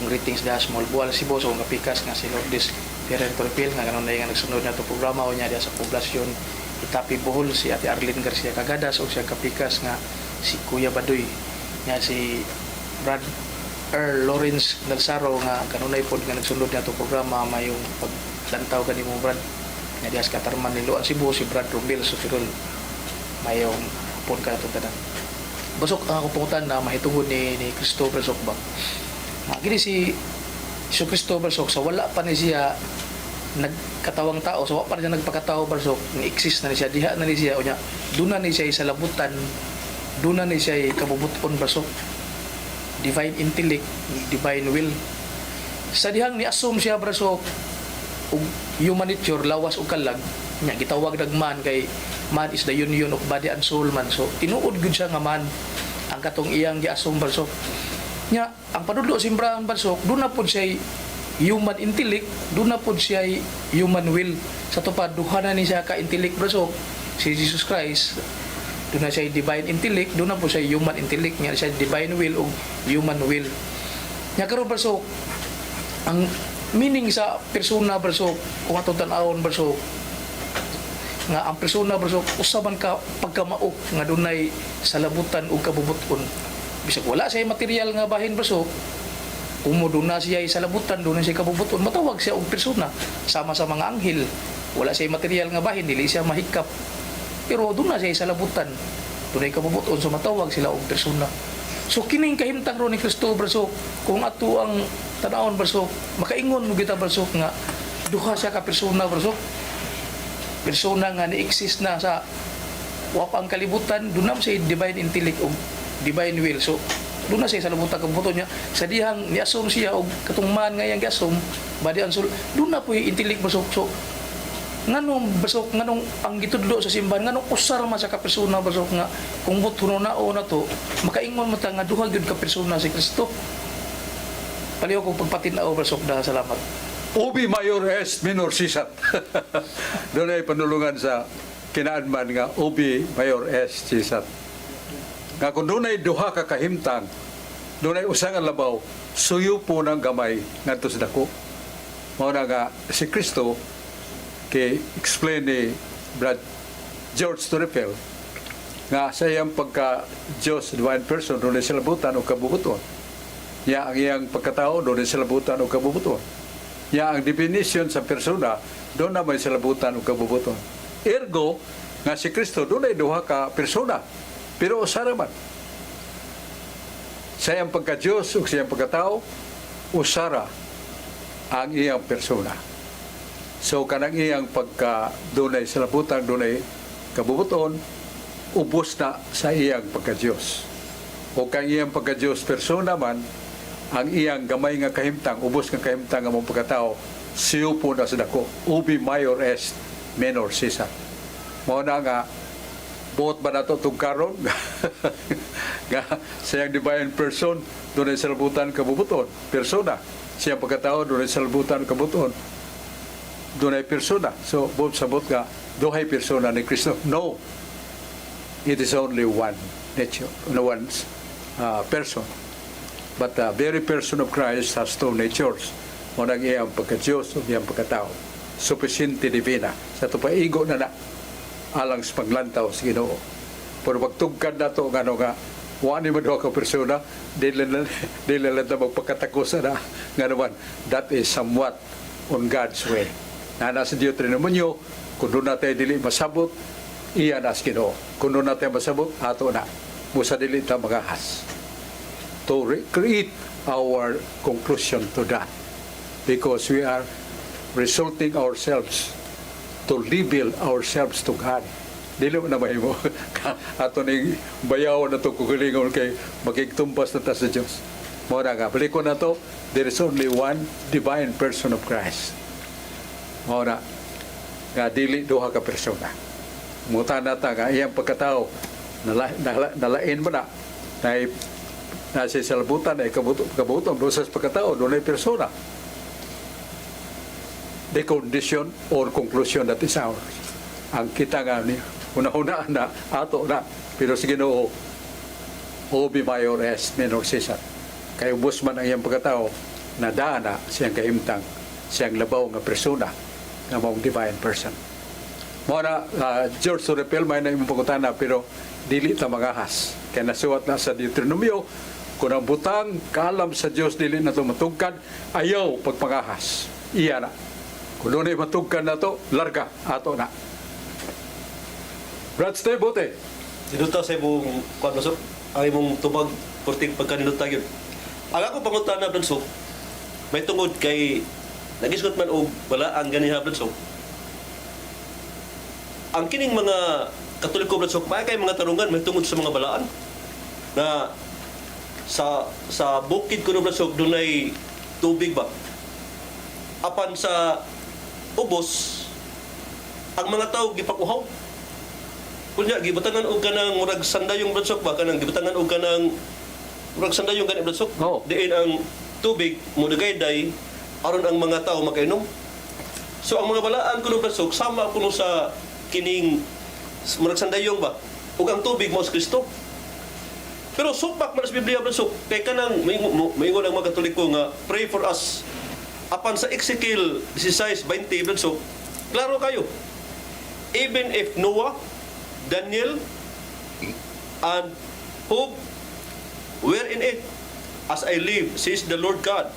Greetings da small buwal si Boso nga pikas nga si Lourdes Ferrer Torpil nga karon nga nagsunod nga tong programa o nya diya sa poblasyon Itapi Bohol si Ate Arlene Garcia Cagadas o siya kapikas nga si Kuya Badoy nya si Brad Lawrence Nalsaro nga kanunay pod nga nagsunod nga tong programa mayong paglantaw kanimo Brad nga diya sa Katarman ni Luan Cebu si Brad Romil Sufirol mayong pod ka itong tanan. Basok ang akong pangutan na mahitungod ni Christopher Sok ba gini si Christopher Sok sa wala pa ni siya nagkatawang tao so wala pa niya nagpakatao Basok ni-exist na ni siya diha na ni siya o niya doon na ni siya sa labutan doon na ni siya kabubuton Basok divine intellect divine will sa dihang ni-assume siya Basok og human nature lawas o kalag nya gitawag dagman kay man is the union of body and soul man so tinuod gud siya nga man ang katong iyang gi-assume Basok nya ang padudlo simbrahan Basok doon na pod siya human intellect doon na pod siya human will sa tupad duha na ni siya ka intellect Basok si Jesus Christ doon na siya divine intellect doon na po siya human intellect nya siya divine will o human will nya karon Basok ang meaning sa persona Basok kung atong tan-awon Basok nga ang persona Basok usaban ka pagkamao nga dunay salabutan o kabubuton bisag wala siya material nga bahin Basok kung mo doon na siya sa labutan doon na siya kabubuton matawag siya og persona sama sa mga anghel wala siya material nga bahin dili siya mahikap pero doon na siya sa labutan doon ay kabubuton so matawag sila og persona so kining kahimtang ro ni Kristo Basok kung ato ang tanawon Basok makaingon mo kita Basok nga duha siya ka persona Basok persona nga ni-exist na sa wapang kalibutan doon na siya divine intellect o divine will so doon na siya sa labutan kabubuton niya sa dihang ni-assume siya o katungman nga yung gi-assume body and soul doon na po yung intellect Basok so nganong Basok nganong ang gitudlo sa simbahan nganong usar man sa kapersona Basok nga kung butuno na o na to makaingon mo ta nga duha gyud ka persona si Kristo paliw kong pagpatinaw Basok da salamat. Ubi mayor est minor sisat. Doon ay panulungan sa kinaadman nga ubi mayor est sisat. Nga kung doon ay duha ka kahimtang doon ay usang ang labaw, suyo po ng gamay ngadto sa dako. Mao na nga si Kristo kay explain ni Brad George Torrefel nga sa iyang pagka Diyos, divine person, doon ay silabutan o kabubuton. Ya ang iyang pagkatao, doon ay silabutan o kabubuton. Ya ang definition sa persona, doon na may silabutan o kabubuton. Ergo, nga si Kristo, doon ay duha ka persona. Pero usara man. Sa iyang pagka-Diyos o sa iyang pagkatao, usara ang iyang persona. So, kanang iyang pagka doon ay silabutan, doon ay kabubuton, ubos na sa iyang pagka-Diyos. O kang iyang pagka-Diyos persona man, ang iyang gamay nga kahimtang, ubos nga kahimtang ang mga pagkatao, siyo po na sa dako. Ubi major est, menor sisa. Mao na nga, buot ba na ito itong karon? Nga, siyang divine person, doon ay salabutan kabubuton. Persona. Siyang pagkatao, doon ay salabutan kabubuton. Doon ay persona. So, buot sabot nga, duhay persona ni Kristo. No. It is only one nature, one person. But the very person of Christ has two natures. O nang iyang pagka-Diyos o iyang pagkatao. Sufficiente divina. Sa ito pa, igo na alang sa paglantaw sa Ginoo. Pero pagtugkad na ito, nga, wani man ka persona, dili lang na magpakatakusa na. Nga naman, that is somewhat on God's way. Na nasa Deuteronomio, kung doon natin dili masabot, iyan as Ginoo. Kung doon natin masabot, ato na. Musa dili ta magahas. To create our conclusion to that. Because we are resulting ourselves to reveal ourselves to God. Dili mo na mahimo. Ato ni bayaw na ito kukulingon kay magigtumbas na ta sa Diyos. Muna nga, balik ko na to, there is only one divine person of Christ. Muna nga, dili duha ka persona. Muta na ta nga, iyang pagkatao, nalain mo na, nasa salabutan ay kabuton, doon sa pagkatao, doon ay persona. The condition or conclusion that is ours. Ang kita nga ni una-una na, ato na, pero sige no, obi major est, menor sisa. Kaya ubos man ang iyang pagkatao, nadana siyang kaimtang, siyang labaw nga persona, nga mong divine person. Muna, George Torrefel, may na imong pagkutana, pero dili ta magahas. Kaya nasuwat na sa Deuteronomio, kung ang butang kaalam sa Diyos dili na ito matugkan, ayaw pagpangahas. Iya na. Kung doon ay matugkan na ito, larga, ato na. Brad Steve, bote. Dinuta sa imong kwanasok, ang imong tubag, purting pagkaninuta yun. Ang ako pangutan na, Bradsok, may tungod kay, nagisgot man o wala ang ganiha, Bradsok. Ang kining mga Katoliko, Bradsok, may kay mga tarungan, may tungod sa mga balaan, na sa bukid ko, Bradsok, doon ay tubig ba? Apan sa ubos, ang mga tao gipakuhaw. Kunya gibutangan og kanang murag sandayong, Bradsok ba, kanang gibutangan og kanang murag sandayong gani, Bradsok. Oh. Diin ang tubig mo dagayday aron ang mga tao makainom. So ang mga balaan kuno, Bradsok, sama kuno sa kining murag sandayong ba ug ang tubig mo sa Kristo. Pero supak man sa Biblia, Bradsok, kay kanang maingon ang mga Katoliko nga pray for us. Apan sa Ezekiel 16:20, Bradsok, klaro kayo. Even if Noah, Daniel, and Job were in it, as I live, says the Lord God,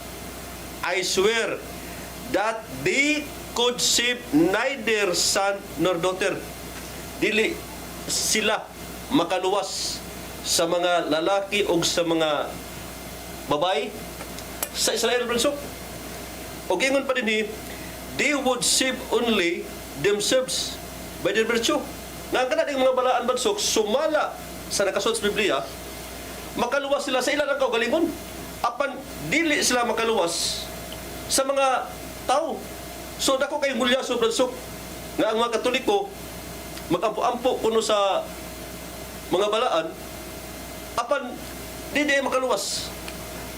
I swear that they could save neither son nor daughter. Dili sila makaluwas sa mga lalaki o sa mga babae sa Israel, Bradsok. O gingon pa din they would save only themselves by their virtue. Nga kanang mga balaan, Bradsok, sumala sa nakasuot sa Biblia, makaluwas sila sa ilang kaugalingon. Apan dili sila makaluwas sa mga tao. So dako kay mulyaso, Bradsok, nga ang mga Katoliko magampo-ampo kuno sa mga balaan, apan di makaluwas.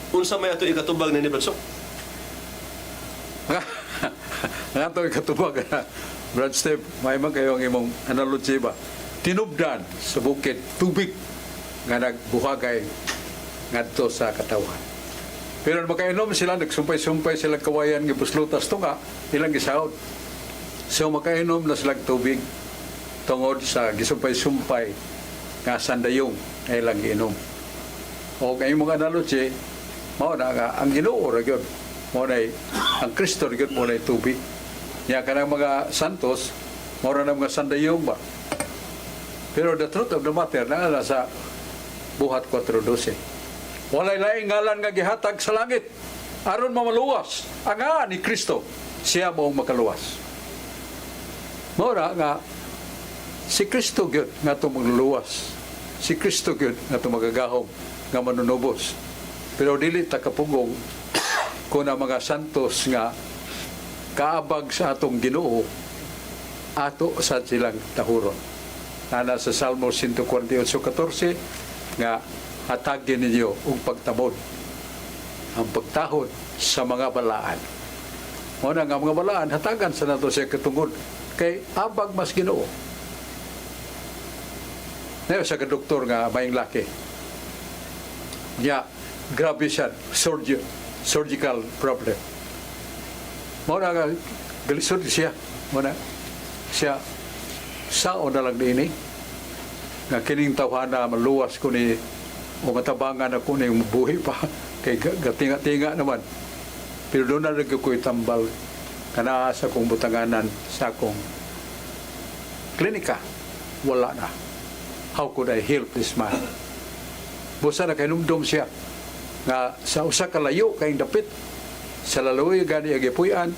Unsa may ato ikatubag na ni, Bradsok? Ang ato ikatubag na, Brad Steve, may man kayo ang imong analogy ba? Tinubdan sa bukid, tubig nga nagbuhagay ngadto sa katawan. Pero makainom sila, nagsumpay-sumpay sila kawayan, gipuslutas to nga, ilang gisahod. So makainom na silang tubig tungod sa gisumpay-sumpay nga sandayong na ilang giinom. O kayo mga analogy, mao na nga, ang Ginoo ra gyud, mao na ang Kristo ra gyud, mao na tubig. Nya kanang mga santos, mao ra na mga sandayong ba. Pero the truth of the matter na sa buhat 4:12. Walay laing ngalan nga gihatag sa langit aron mamaluwas ang nga ni Kristo, siya moong makaluwas. Mora nga si Kristo gyud nga to magluluwas. Si Kristo gyud nga to magagahom nga manunubos. Pero dili ta kapugong kun ang mga santos nga kaabag sa atong Ginoo ato sa silang tahuron. Nana sa Salmo 148:14 nga hatagin ninyo og pagtabon ang pagtahod sa mga balaan. Muna nga mga balaan hatagan sa nato siya katungod kay abag mas Ginoo. Nayo sa doktor nga maing laki. Nya grabe siya surgical problem. Muna nga galisod siya. Muna siya sao na lang diini nga kining tawhana maluwas ko ni o matabangan ako na yung buhi pa kay gatinga-tinga naman, pero doon na rin ko'y tambal kana sa kong butanganan sa akong klinika. Wala na. How could I help this man? Busa na kay numdum siya nga sa usa ka layo kay dapit sa laloy gani agipuyan,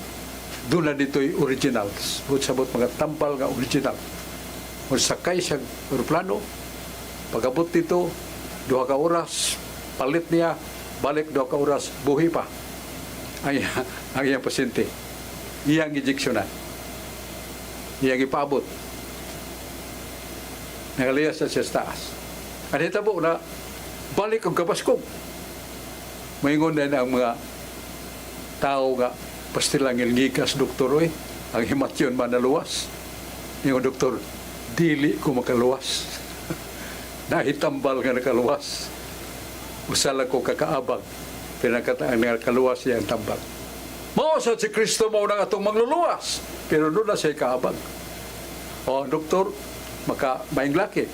doon na dito'y originals. Sabot mga tambal nga original. Kung sakay siya aeroplano, pag-abot dito 2 ka oras, palit niya, balik 2 ka oras, buhi pa ang iyang pasyente. Iyang injeksyonan. Iyang ipabot. Nakaliyas sa siya sa taas. At hitabo na, balik ang kapaskog. Maingon din ang mga tao nga, pastilang ilgikas, doktor, ang himatyon manaluwas. Yung doktor, dili ko makaluwas. Nahitambal nga nakaluwas. Usala ko kakaabang. Pinagkataang nakaluwas siya ang tambal. Mao sa si Kristo mo na atong magluluwas. Pero doon na siya kaabang. O, doktor, maing laki.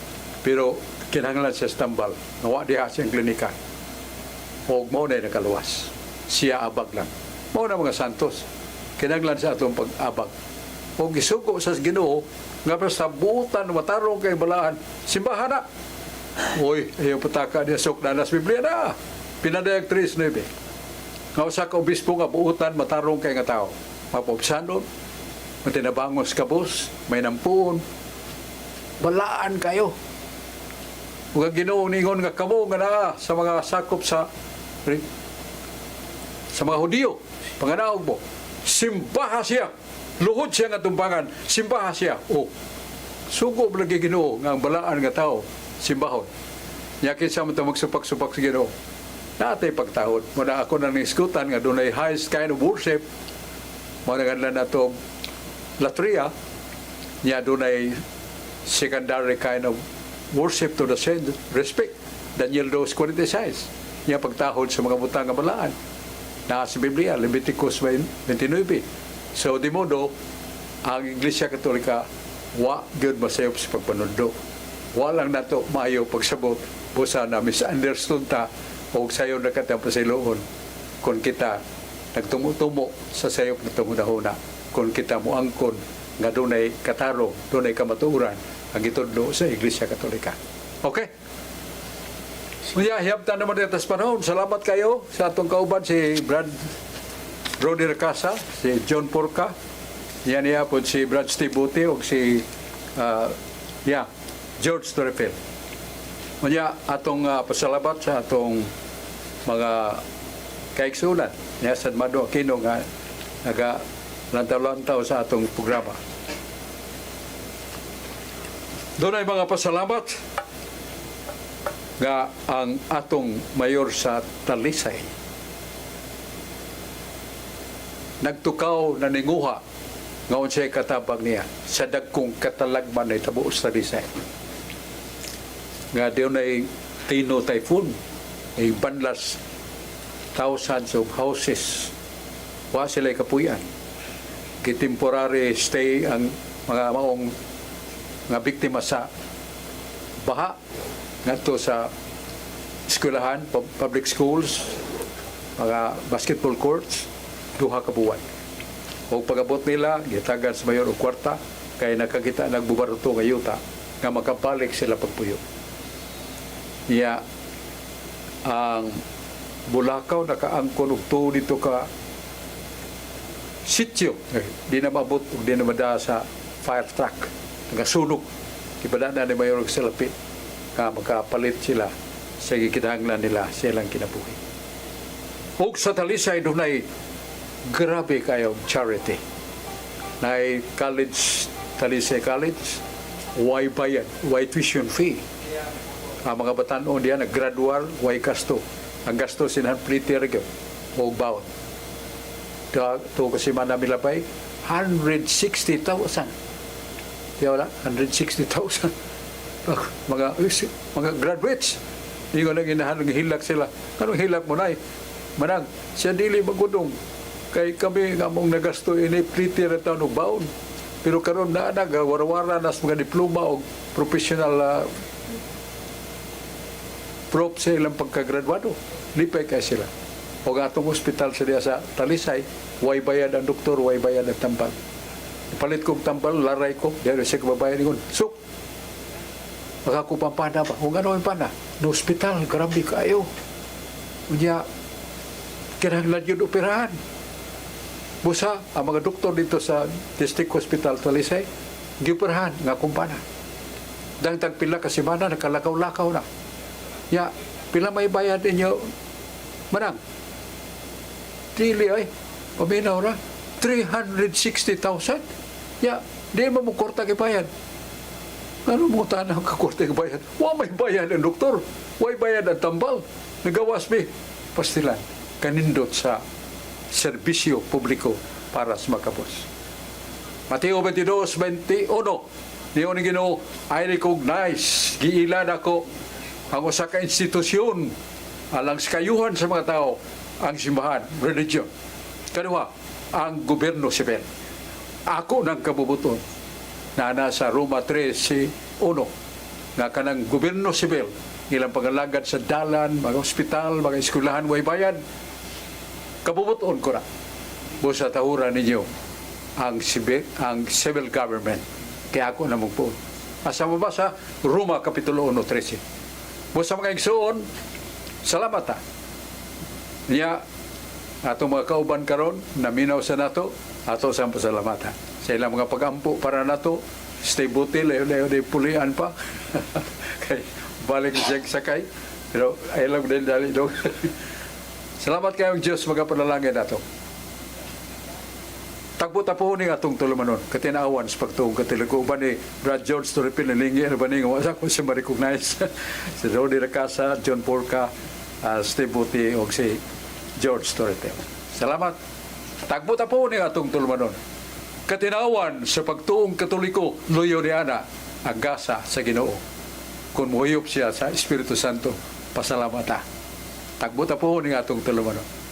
Pero kinahanglan siya sa tambal. Nawa diha siyang klinika. O, mao na nakaluwas. Siya abag lang. Mao na mga santos. Kinahanglan sa atong pag-abag. O, gisugo sa Ginoo nga basta buutan, matarong kay balaan. Simbahan na. Uy, ayaw pataka niya sok na nas Biblia na. Pinadayag 3:9. Nga usa ka obispo nga buutan, matarong kay nga tao. Mapobsanon, matinabangos kabos, may nampuon. Balaan kayo. Ug ang Ginoo ningon nga kamo nga naa sa mga sakop sa mga Hudiyo, panganaog mo. Simbaha siya. Luhod siya nga tumbangan. Simbaha siya. O, sugo lagi Ginoo nga ang balaan nga tao. Simbahon. Yakin siya man magsupak-supak sa Ginoo. Natay pagtahod. Muna ako na niskutan nga doon ay highest kind of worship. Muna nga na itong latria. Niya doon ay secondary kind of worship to the same respect. Daniel 2:46. Niya pagtahod sa mga butang nga balaan. Na sa Biblia, Leviticus 29. So, di modo, ang Iglesia Katolika, wa good masayop sa pagpanundo. Walang nato maayo pagsabot busa na misunderstood ta o sayo na katang pasiloon kung kita nagtumutumo sa sayop na tumudahuna kung kita muangkon nga dunay katarong, dunay kamatuuran ang itudlo sa Iglesia Katolika. Okay? Kuya, hiyabtan naman dito sa panahon. Salamat kayo sa atong kauban si Brad Rodi Recasa, si John Porca, yan niya po si Brad Steve Buti o si George Torrefil. Kuya, atong pasalamat sa atong mga kaiksunan niya sa Mado Aquino nga naga-lantaw-lantaw sa atong programa. Doon ay mga pasalamat nga ang atong mayor sa Talisay nagtukaw na ninguha nga unsay katabang niya sa dagkong katalagman na itabo sa Talisay nga diyon ay Tino Typhoon ay banlas thousands of houses. Wa sila kapuyan. Temporary stay ang mga maong nga biktima sa baha ngadto sa eskwelahan, public schools, mga basketball courts, duha ka buwan. O pagabot nila, gitagan sa mayor o kwarta, kaya nakakita nagbubaruto nga yuta nga makabalik sila pagpuyo. Iya, ang Bulacau nakaangkon og tuo dito ka sityo. Di na maabot o di na mada sa fire truck. Nagasunog. Ibadaan na ni mayor og salapi nga makapalit sila sa gikinahanglan nila silang kinabuhi. Og sa Talisay dunay grabe kayo charity. Nay college, Talisay College, why bayad, why tuition fee. Ang mga batanon diyan naggradual, why gasto. Ang gasto sinahan pretty rin o bound. Ito kasi manamilapay, 160,000. Di wala, 160,000. Mga graduates. Hindi ko nang inahan, hilak sila. Anong hilak mo na Manang, siya dili magudong. Kay kami nga mong nagasto ini pretty rin taon og baon. Pero karon na warawara nas mga diploma o professional prop sa ilang pagkagraduado. Lipay kay sila. O atong ospital sa diya sa Talisay, way bayad ang doktor, way bayad ang tambal. Palit kong tambal, laray ko, diyan siya kababayan ni Suk, baka ko pampana ba? Kung ano yung pana? No ospital, grabe kayo. Unya, kinahanglan yun operahan. Busa, ang mga doktor dito sa District Hospital Talisay, gioperahan nga kumpana. Dang tagpila ka semana, nakalakaw-lakaw na. Ya, pila may bayad ninyo, Manang? Dili ay, paminaw na, 360,000. Ya, di mo korta kibayad. Ano mo tanang kakorta kibayad? Wa may bayad ang doktor. Wa bayad ang tambal. Nagawas mi. Pastilan, kanindot sa serbisyo publiko para sa makapos. Mateo 22:21. Niyon ni Ginoo, I recognize, giilan ako ang usa ka institusyon alang sakayuhan sa mga tao ang simbahan, religion. Kaduha, ang gobyerno sibil. Ako nang kabubuton na nasa Roma 13:1 nga kanang gobyerno sibil ilang pangalagad sa dalan, mga ospital, mga eskwelahan, way bayad. Kabubuton ko na. Busa tahuran ninyo ang civil government. Kaya ako na magpuon. Asa mo ba sa Roma Kapitulo 1:13? Busa mga igsoon, salamat ha. Niya, atong mga kauban karon naminaw sa nato, ato sa pasalamatan. Sa ilang mga pagampo para nato, stay buti, layo-layo na pulian pa. Kay balik siya sakay. Pero I love din dali do. Salamat kayong Diyos, mga panalangin nato. Tagbo-tapo ni atong tulumanon, katinawan sa pagtuong katilago ba ni Brad George Torrepil, nilingi ano ba ni wasa ko siya ma-recognize. Si Rodi Racasa, John Porca, Steve Buti, o si George Torrepil. Salamat. Tagbo-tapo ni atong tulumanon, katinawan sa pagtuong katoliko, loyo ni Ana, agasa sa Ginoo. Kung muhiyop siya sa Espiritu Santo, pasalamata. Tagbo-tapo ni atong tulumanon.